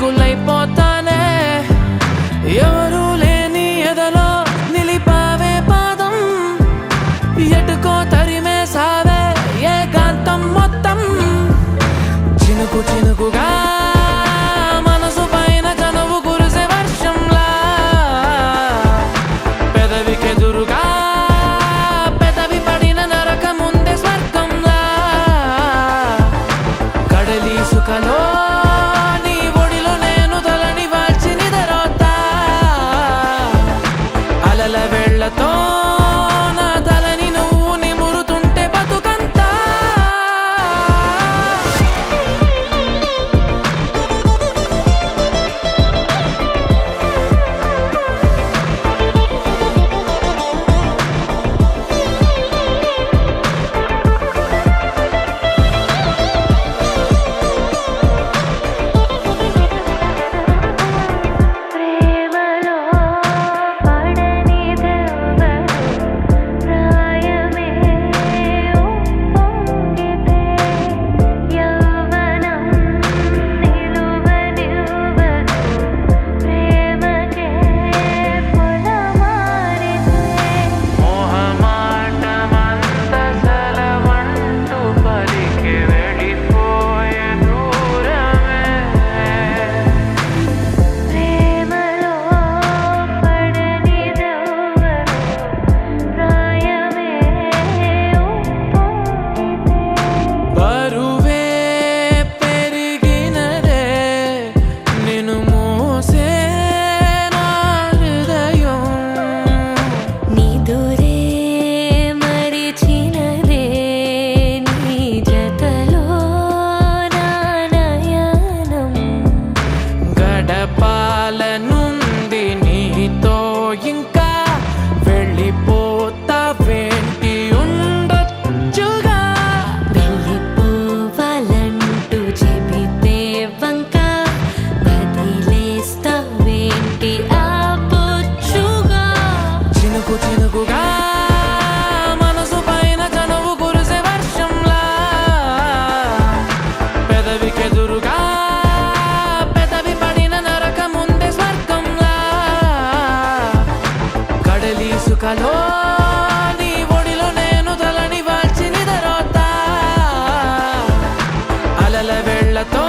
దిగులైపోతానే ఎవరు లేని ఎదలో నిలిపావే పాదం ఎటుకో తరిమే సావే ఏకాంతం మొత్తం చినుకు చినుకుగా మనసు పైన కనువు కురిసే వర్షంలా పెదవికెదురుగా పెదవి పడిన నరకముందే స్వర్గంలా కడలి సుఖలో నీ ఒడిలో నేను తలని వాల్చి నిదరోతా అలల వేళ్లతో నా తలని నువ్వు నిమురుతుంటే బతుకంతా పాలనుంది నీతో ఇంకా వెళ్ళిపోతా వేంటి ఉండొచ్చుగా వెళ్ళిపోవాలంటూ చెబితే వంక వదిలేస్తావేంటి ఆపొచ్చుగా చినుకు చినుకుగా మనసు పైన కనువు కురిసే వర్షంలా పెదవికెదురుగా పెదవి పడిన నరకముందే స్వర్గంలా కడలి సుఖలో నీ ఒడిలో నేను తలని వాల్చి నిదరోతా అలల వేళ్లతో